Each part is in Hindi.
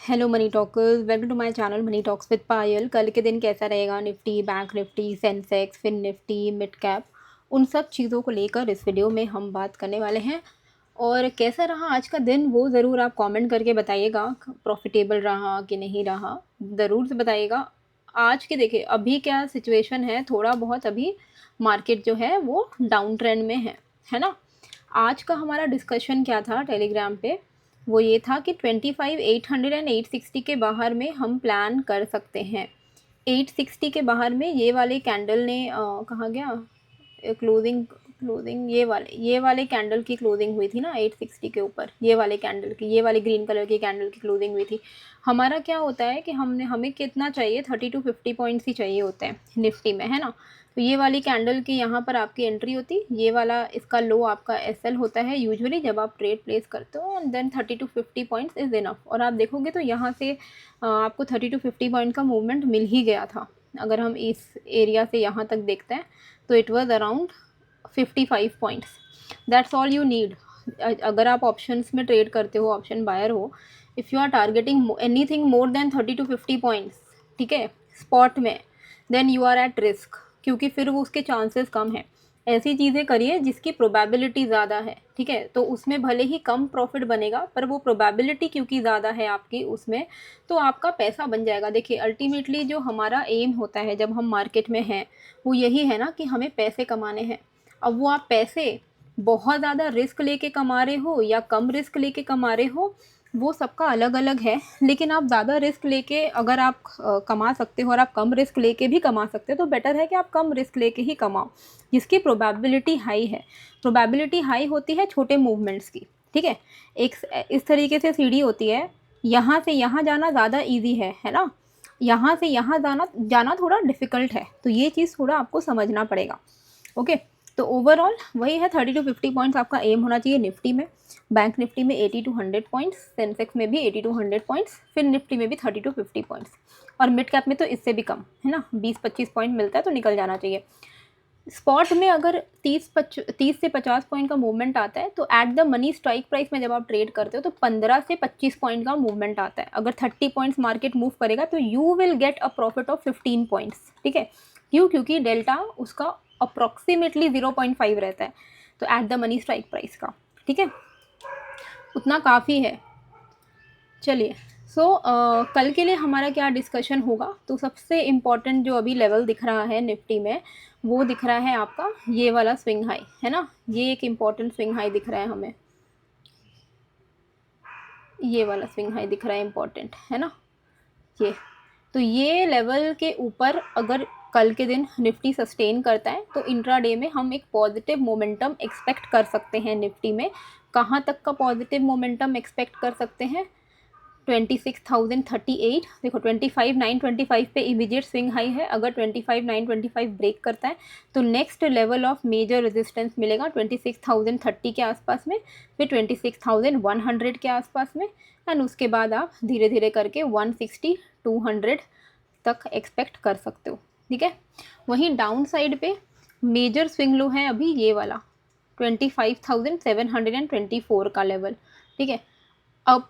Hello money talkers, welcome to my channel money talks with Payal. कल के दिन कैसा रहेगा Nifty, bank Nifty, Sensex, fin Nifty, mid cap, उन सब चीज़ों को लेकर इस वीडियो में हम बात करने वाले हैं। और कैसा रहा आज का दिन वो ज़रूर आप कमेंट करके बताइएगा। प्रॉफिटेबल रहा कि नहीं रहा, ज़रूर से बताइएगा। आज के देखिए अभी क्या सिचुएशन है, थोड़ा बहुत अभी मार्केट जो है वो डाउन ट्रेंड में है ना। आज का हमारा डिस्कशन क्या था टेलीग्राम पे, वो ये था कि 25 800 एंड 860 के बाहर में हम प्लान कर सकते हैं। 860 के बाहर में ये वाले कैंडल ने कहाँ गया, क्लोजिंग क्लोजिंग ये वाले कैंडल की क्लोजिंग हुई थी ना 860 के ऊपर। ये वाले कैंडल की, ये वाले ग्रीन कलर की कैंडल की क्लोजिंग हुई थी। हमारा क्या होता है कि हमें कितना चाहिए, 30 to 50 पॉइंट्स ही चाहिए होते हैं निफ्टी में, है ना। तो ये वाली कैंडल की यहाँ पर आपकी एंट्री होती, ये वाला इसका लो आपका एसएल होता है यूजुअली जब आप ट्रेड प्लेस करते हो, and then 30 to 50 points is enough. और आप देखोगे तो यहाँ से आपको 30 to 50 पॉइंट का मूवमेंट मिल ही गया था। अगर हम इस एरिया से यहाँ तक देखते हैं तो it was around 55 points, that's all you need. अगर आप ऑप्शंस में ट्रेड करते हो, ऑप्शन बायर हो, if you are targeting anything more than 30 to 50 points, ठीक है, स्पॉट में, then you are at risk, क्योंकि फिर वो उसके चांसेस कम हैं। ऐसी चीज़ें करिए जिसकी प्रोबेबिलिटी ज़्यादा है, ठीक है, तो उसमें भले ही कम प्रॉफिट बनेगा पर वो प्रोबेबिलिटी क्योंकि ज़्यादा है आपकी उसमें, तो आपका पैसा बन जाएगा। देखिए अल्टीमेटली जो हमारा एम होता है जब हम मार्केट में हैं, वो यही है ना कि हमें पैसे कमाने हैं। अब वो आप पैसे बहुत ज़्यादा रिस्क लेके कमा रहे हो या कम रिस्क लेके कमा रहे हो, वो सबका अलग अलग है। लेकिन आप ज़्यादा रिस्क लेके अगर आप कमा सकते हो और आप कम रिस्क लेके भी कमा सकते हो, तो बेटर है कि आप कम रिस्क लेके ही कमाओ जिसकी प्रोबेबिलिटी हाई है। प्रोबेबिलिटी हाई होती है छोटे मूवमेंट्स की, ठीक है। एक इस तरीके से सीढ़ी होती है, यहाँ से यहाँ जाना ज़्यादा ईजी है ना, यहाँ से यहाँ जाना थोड़ा डिफ़िकल्ट है। तो ये चीज़ थोड़ा आपको समझना पड़ेगा, ओके। तो ओवरऑल वही है, 30 to 50 पॉइंट्स आपका एम होना चाहिए निफ्टी में। बैंक निफ्टी में 80 to 100 पॉइंट्स, सेंसेक्स में भी 80 to 100 पॉइंट्स, फिर निफ्टी में भी 30 to 50 पॉइंट्स, और मिड कैप में तो इससे भी कम, है ना, 20-25 पॉइंट मिलता है तो निकल जाना चाहिए। स्पॉट में अगर 30 से 50 पॉइंट का मूवमेंट आता है तो at the money strike price में जब आप ट्रेड करते हो तो 15 से 25 पॉइंट का मूवमेंट आता है। अगर 30 पॉइंट्स मार्केट मूव करेगा तो you will get a profit of 15 points, ठीक है। क्यों? क्योंकि डेल्टा उसका अप्रॉक्सीमेटली 0.5 रहता है, तो at the money strike price का, ठीक है, उतना काफ़ी है। चलिए, सो कल के लिए हमारा क्या डिस्कशन होगा, तो सबसे इम्पॉर्टेंट जो अभी लेवल दिख रहा है निफ्टी में, वो दिख रहा है आपका ये वाला स्विंग हाई, है ना। ये एक इम्पॉर्टेंट स्विंग हाई दिख रहा है हमें, ये वाला स्विंग हाई दिख रहा है इम्पॉर्टेंट, है ना। ये तो ये लेवल के ऊपर अगर कल के दिन निफ्टी सस्टेन करता है तो इंट्राडे में हम एक पॉजिटिव मोमेंटम एक्सपेक्ट कर सकते हैं निफ्टी में। कहाँ तक का पॉजिटिव मोमेंटम एक्सपेक्ट कर सकते हैं? 26,038। देखो 25,925 पे इमीडिएट स्विंग हाई है। अगर 25,925 ब्रेक करता है तो next level of major resistance मिलेगा 26,030 के आसपास में, फिर 26,100 के आसपास में, एंड उसके बाद आप धीरे धीरे करके 160 200 तक एक्सपेक्ट कर सकते हो, ठीक है। वहीं डाउन साइड पे मेजर स्विंग लो है अभी ये वाला 25,724 का लेवल, ठीक है। अब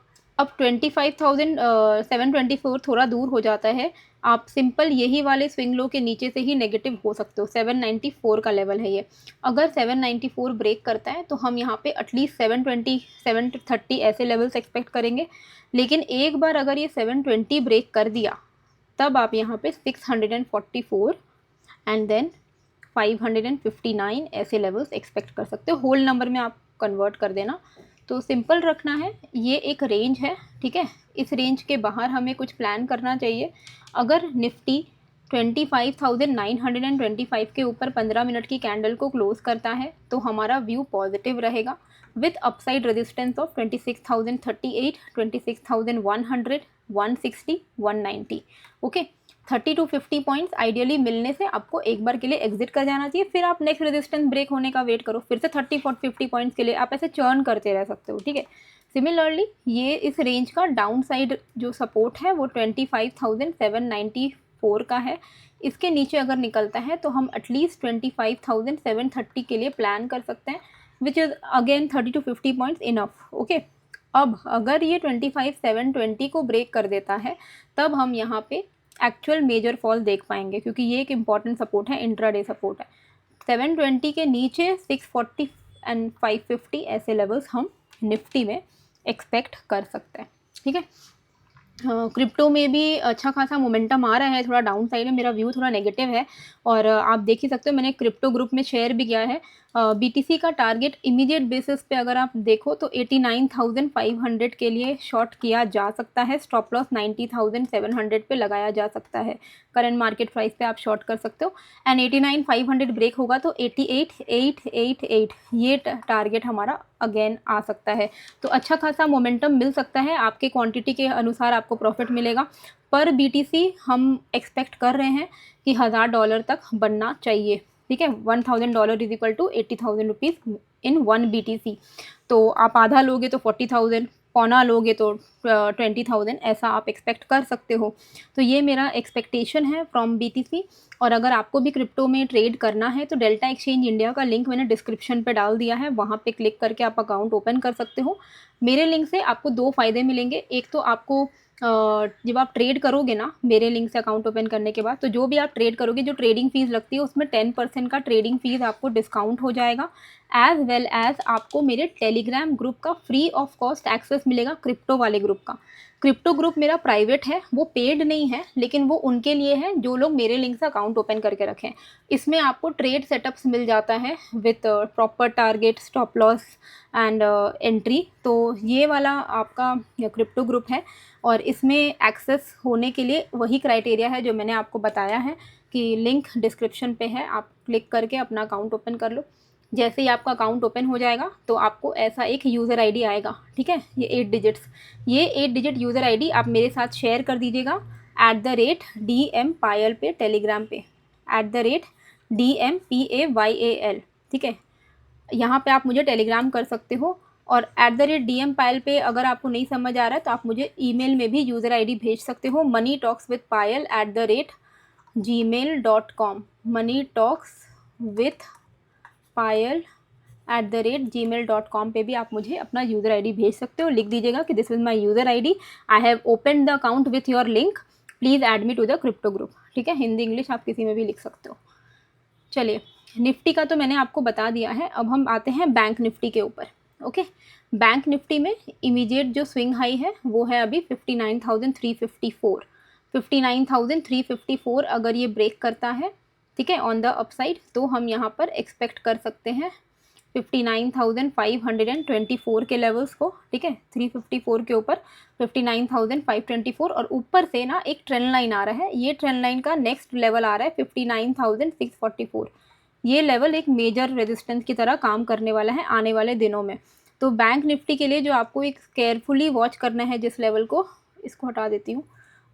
25,724 थोड़ा दूर हो जाता है। आप सिंपल यही वाले स्विंग लो के नीचे से ही नेगेटिव हो सकते हो। 794 का लेवल है ये। अगर 794 ब्रेक करता है तो हम यहाँ पे एटलीस्ट 720 730 ऐसे लेवल्स एक्सपेक्ट करेंगे। लेकिन एक बार अगर ये 720 ब्रेक कर दिया तब आप यहाँ पे 644 एंड देन 559 ऐसे लेवल्स एक्सपेक्ट कर सकते हो। होल नंबर में आप कन्वर्ट कर देना, तो सिंपल रखना है। ये एक रेंज है, ठीक है, इस रेंज के बाहर हमें कुछ प्लान करना चाहिए। अगर निफ्टी 25,925 के ऊपर 15 मिनट की कैंडल को क्लोज करता है तो हमारा व्यू पॉजिटिव रहेगा, with upside resistance of 26,038, 26,100, 160, 190, okay. 30 to 50 points ideally मिलने से आपको एक बार के लिए एग्जिट कर जाना चाहिए, फिर आप नेक्स्ट रेजिस्टेंस ब्रेक होने का वेट करो, फिर से 30-50 पॉइंट्स के लिए आप ऐसे चर्न करते रह सकते हो, ठीक है। सिमिलरली ये इस रेंज का डाउन साइड जो सपोर्ट है वो 25,794 का है। इसके नीचे अगर निकलता है तो हम एटलीस्ट 25,730 के लिए प्लान कर सकते हैं, which is again 30 to 50 points enough, okay. अब अगर ये 25,720 को ब्रेक कर देता है तब हम यहाँ पे एक्चुअल मेजर फॉल देख पाएंगे, क्योंकि ये एक इम्पॉर्टेंट सपोर्ट है, इंट्राडे सपोर्ट है। 720 के नीचे 640 एंड 550 ऐसे लेवल्स हम निफ्टी में एक्सपेक्ट कर सकते हैं। ठीक है, क्रिप्टो में भी अच्छा खासा मोमेंटम आ रहा है, थोड़ा डाउन साइड है, मेरा व्यू थोड़ा नेगेटिव है। और आप देख ही सकते हो मैंने क्रिप्टो ग्रुप में शेयर भी किया है। बीटीसी का टारगेट इमीडिएट बेसिस पे अगर आप देखो तो 89,500 के लिए शॉर्ट किया जा सकता है, स्टॉप लॉस 90,700 पे लगाया जा सकता है। करंट मार्केट प्राइस पे आप शॉर्ट कर सकते हो। एंड 89,500 ब्रेक होगा तो 88,888 ये टारगेट हमारा अगेन आ सकता है। तो अच्छा खासा मोमेंटम मिल सकता है, आपके क्वांटिटी के अनुसार आपको प्रॉफिट मिलेगा। पर बीटीसी हम एक्सपेक्ट कर रहे हैं कि $1,000 तक बनना चाहिए। ठीक है, $1,000 is equal to 80,000 rupees in 1 BTC। तो आप आधा लोगे तो 40,000, पौना लोगे तो 20,000, ऐसा आप एक्सपेक्ट कर सकते हो। तो ये मेरा एक्सपेक्टेशन है फ्रॉम बीटीसी। और अगर आपको भी क्रिप्टो में ट्रेड करना है तो डेल्टा एक्सचेंज इंडिया का लिंक मैंने डिस्क्रिप्शन पे डाल दिया है, वहाँ पे क्लिक करके आप अकाउंट ओपन कर सकते हो। मेरे लिंक से आपको 2 फ़ायदे मिलेंगे। एक तो आपको जब आप ट्रेड करोगे ना मेरे लिंक से अकाउंट ओपन करने के बाद, तो जो भी आप ट्रेड करोगे, जो ट्रेडिंग फ़ीस लगती है उसमें 10% का ट्रेडिंग फ़ीस आपको डिस्काउंट हो जाएगा। एज़ वेल एज़ आपको मेरे टेलीग्राम ग्रुप का फ्री ऑफ कॉस्ट एक्सेस मिलेगा, क्रिप्टो वाले ग्रुप का। क्रिप्टो ग्रुप मेरा प्राइवेट है, वो पेड नहीं है, लेकिन वो उनके लिए है जो लोग मेरे लिंक से अकाउंट ओपन करके रखें। इसमें आपको ट्रेड सेटअप्स मिल जाता है with proper target, stop loss and entry. तो ये वाला आपका क्रिप्टो ग्रुप है और इसमें एक्सेस होने के लिए वही क्राइटेरिया है जो मैंने आपको बताया है कि लिंक डिस्क्रिप्शन पे है, आप क्लिक करके अपना अकाउंट ओपन कर लो। जैसे ही आपका अकाउंट ओपन हो जाएगा तो आपको ऐसा एक यूज़र आईडी आएगा। ठीक है, ये 8 डिजिट्स, ये 8 डिजिट यूज़र आईडी आप मेरे साथ शेयर कर दीजिएगा @DM पायल पे, टेलीग्राम पे @DMPAYAL। ठीक है, यहाँ पे आप मुझे टेलीग्राम कर सकते हो। और @DM पायल पे अगर आपको नहीं समझ आ रहा है तो आप मुझे ईमेल में भी यूज़र आईडी भेज सकते हो, moneytalkswithpayal@gmail.com, moneytalkswithpayal@gmail.com पे भी आप मुझे अपना यूज़र आईडी भेज सकते हो। लिख दीजिएगा कि this is my user ID, I have open the account with your link, please add me to the crypto group. ठीक है, हिंदी इंग्लिश आप किसी में भी लिख सकते हो। चलिए, निफ्टी का तो मैंने आपको बता दिया है, अब हम आते हैं बैंक निफ्टी के ऊपर। ओके, बैंक निफ्टी में इमीडिएट जो स्विंग हाई है वो है अभी 59,354। 59,354 अगर ये ब्रेक करता है, ठीक है, ऑन द अपसाइड, तो हम यहाँ पर एक्सपेक्ट कर सकते हैं 59,524 के लेवल्स को। ठीक है, 354 के ऊपर 59,524 और ऊपर से ना एक ट्रेंड लाइन आ रहा है, ये ट्रेंड लाइन का नेक्स्ट लेवल आ रहा है 59,644। ये लेवल एक मेजर रेजिस्टेंस की तरह काम करने वाला है आने वाले दिनों में। तो बैंक निफ्टी के लिए जो आपको एक केयरफुली वॉच करना है जिस लेवल को, इसको हटा देती हूँ,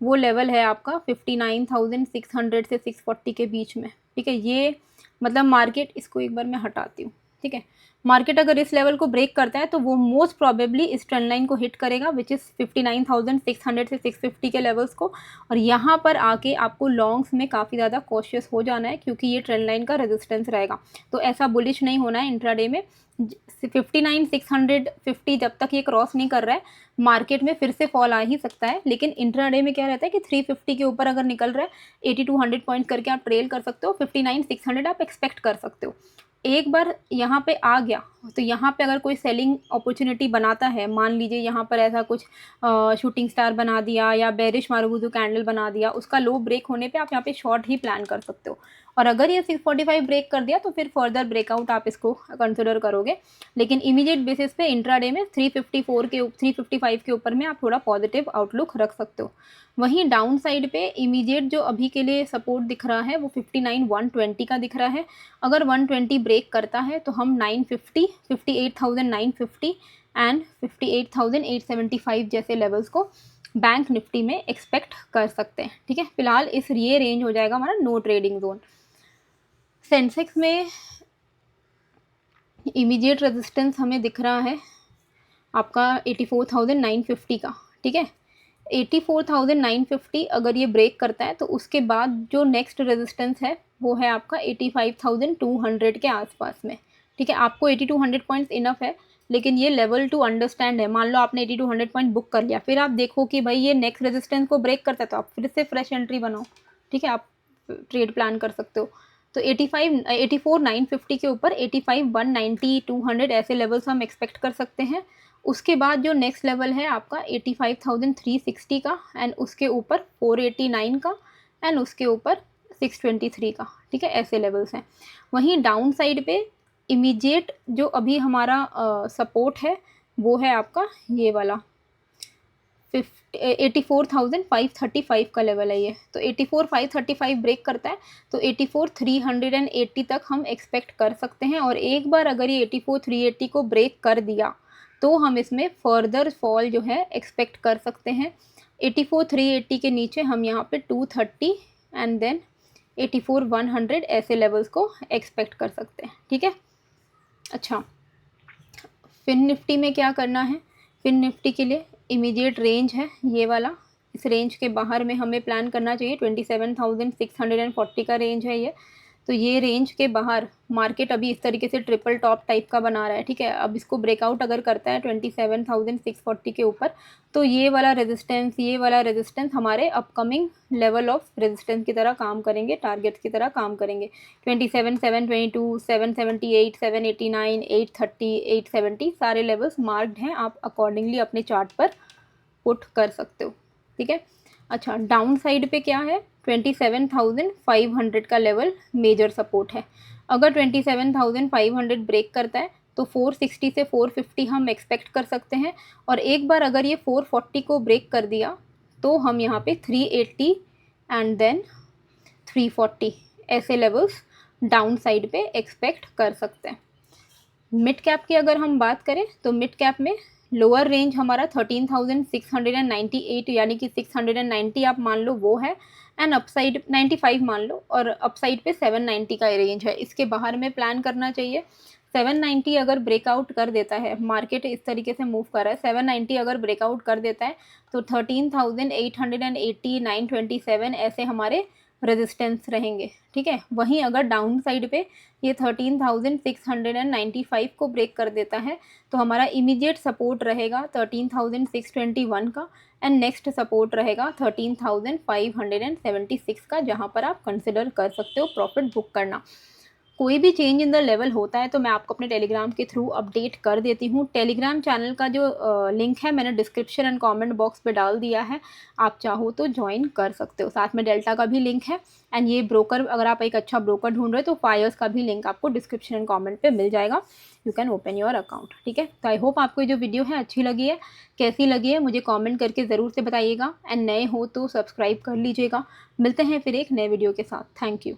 वो लेवल है आपका 59,600 से 640 के बीच में। ठीक है, ये मतलब मार्केट, इसको एक बार मैं हटाती हूँ। ठीक है, मार्केट अगर इस लेवल को ब्रेक करता है तो वो मोस्ट प्रोबेबली इस ट्रेंड लाइन को हिट करेगा, विच इज़ 59,600 से 650 के लेवल्स को। और यहाँ पर आके आपको लॉन्ग्स में काफ़ी ज़्यादा कॉशियस हो जाना है, क्योंकि ये ट्रेंड लाइन का रेजिस्टेंस रहेगा। तो ऐसा बुलिश नहीं होना है इंट्राडे में। 59,650 जब तक ये क्रॉस नहीं कर रहा है, मार्केट में फिर से फॉल आ ही सकता है। लेकिन इंट्राडे में क्या रहता है कि 350 के ऊपर अगर निकल रहा है, 8200 पॉइंट करके आप ट्रेल कर सकते हो, 59,600 आप एक्सपेक्ट कर सकते हो। एक बार यहाँ पे आ गया तो यहाँ पे अगर कोई सेलिंग अपॉर्चुनिटी बनाता है, मान लीजिए यहाँ पर ऐसा कुछ शूटिंग स्टार बना दिया या बेरिश मारुगुजू कैंडल बना दिया, उसका लो ब्रेक होने पे आप यहाँ पे शॉर्ट ही प्लान कर सकते हो। और अगर ये 645 ब्रेक कर दिया तो फिर फर्दर ब्रेकआउट आप इसको कंसिडर करोगे। लेकिन इमीडिएट बेसिस पे इंट्राडे में 355 के ऊपर में आप थोड़ा पॉजिटिव आउटलुक रख सकते हो। वहीं डाउन साइड पे इमीडिएट जो अभी के लिए सपोर्ट दिख रहा है वो 59,120 का दिख रहा है। अगर 120 ब्रेक करता है तो हम 950, 58,950 एंड 58,875 जैसे लेवल्स को बैंक निफ्टी में एक्सपेक्ट कर सकते हैं। ठीक है, फिलहाल इस ये रेंज हो जाएगा हमारा नो ट्रेडिंग जोन। सेंसेक्स में इमीडिएट रेजिस्टेंस हमें दिख रहा है आपका 84,950 का। ठीक है, 84,950 अगर ये ब्रेक करता है तो उसके बाद जो नेक्स्ट रेजिस्टेंस है वो है आपका 85,200 के आसपास में। ठीक है, आपको 8200 पॉइंट्स इनफ है लेकिन ये लेवल टू अंडरस्टैंड है। मान लो आपने 80 to 100 पॉइंट बुक कर लिया, फिर आप देखो कि भाई ये नेक्स्ट रेजिस्टेंस को ब्रेक करता है तो आप फिर से फ्रेश एंट्री बनाओ, ठीक है, आप ट्रेड प्लान कर सकते हो। तो 84 950 के ऊपर 85 190 200 ऐसे लेवल्स हम एक्सपेक्ट कर सकते हैं। उसके बाद जो नेक्स्ट लेवल है आपका 85,360 का, एंड उसके ऊपर 489 का, एंड उसके ऊपर 623 का, ठीक है, ऐसे लेवल्स हैं। वहीं डाउन साइड पे इमीडिएट जो अभी हमारा सपोर्ट है वो है आपका ये वाला 84,535 का लेवल है ये। तो 84,535 ब्रेक करता है तो 84,380 तक हम एक्सपेक्ट कर सकते हैं। और एक बार अगर ये 84,380 को ब्रेक कर दिया तो हम इसमें फर्दर फॉल जो है एक्सपेक्ट कर सकते हैं। 84,380 के नीचे हम यहाँ पे 230 एंड देन 84,100 ऐसे लेवल्स को एक्सपेक्ट कर सकते हैं, ठीक है। अच्छा, फिन निफ्टी में क्या करना है? फिन निफ्टी के लिए इमीडिएट रेंज है ये वाला, इस रेंज के बाहर में हमें प्लान करना चाहिए। 27,640 का रेंज है ये। तो ये रेंज के बाहर मार्केट अभी इस तरीके से ट्रिपल टॉप टाइप का बना रहा है, ठीक है। अब इसको ब्रेकआउट अगर करता है 27,640 के ऊपर तो ये वाला रेजिस्टेंस हमारे अपकमिंग लेवल ऑफ रेजिस्टेंस की तरह काम करेंगे, टारगेट्स की तरह काम करेंगे। 27,722, 778, 789, 830, 870 सारे लेवल्स मार्क्ड हैं, आप अकॉर्डिंगली अपने चार्ट पर पुट कर सकते हो, ठीक है। अच्छा, डाउन साइड पे क्या है? 27,500 का लेवल मेजर सपोर्ट है। अगर 27,500 ब्रेक करता है तो 460 से 450 हम एक्सपेक्ट कर सकते हैं। और एक बार अगर ये 440 को ब्रेक कर दिया तो हम यहाँ पे 380 एंड देन 340 ऐसे लेवल्स डाउन साइड पे एक्सपेक्ट कर सकते हैं। मिड कैप की अगर हम बात करें तो मिड कैप में लोअर रेंज हमारा 13,698 यानी कि 690 आप मान लो वो है, एंड अपसाइड 95 मान लो, और अपसाइड पे 790 का रेंज है। इसके बाहर में प्लान करना चाहिए। 790 अगर ब्रेकआउट कर देता है, मार्केट इस तरीके से मूव कर रहा है, 790 अगर ब्रेकआउट कर देता है तो 13,880 927 ऐसे हमारे रेजिस्टेंस रहेंगे, ठीक है। वहीं अगर डाउन साइड पे ये 13,695 को ब्रेक कर देता है तो हमारा इमीडिएट सपोर्ट रहेगा 13,621 का, एंड नेक्स्ट सपोर्ट रहेगा 13,576 का, जहां पर आप कंसिडर कर सकते हो प्रॉफिट बुक करना। कोई भी चेंज इन द लेवल होता है तो मैं आपको अपने टेलीग्राम के थ्रू अपडेट कर देती हूँ। टेलीग्राम चैनल का जो लिंक है मैंने डिस्क्रिप्शन एंड कमेंट बॉक्स पे डाल दिया है, आप चाहो तो ज्वाइन कर सकते हो। साथ में डेल्टा का भी लिंक है, एंड ये ब्रोकर, अगर आप एक अच्छा ब्रोकर ढूंढ रहे हो तो फायर्स का भी लिंक आपको डिस्क्रिप्शन एंड कॉमेंट पे मिल जाएगा। You can open your account, ठीक है। तो आई होप आपको ये जो वीडियो है अच्छी लगी है। कैसी लगी है मुझे कॉमेंट करके ज़रूर से बताइएगा, एंड नए हो तो सब्सक्राइब कर लीजिएगा। मिलते हैं फिर एक नए वीडियो के साथ। Thank you.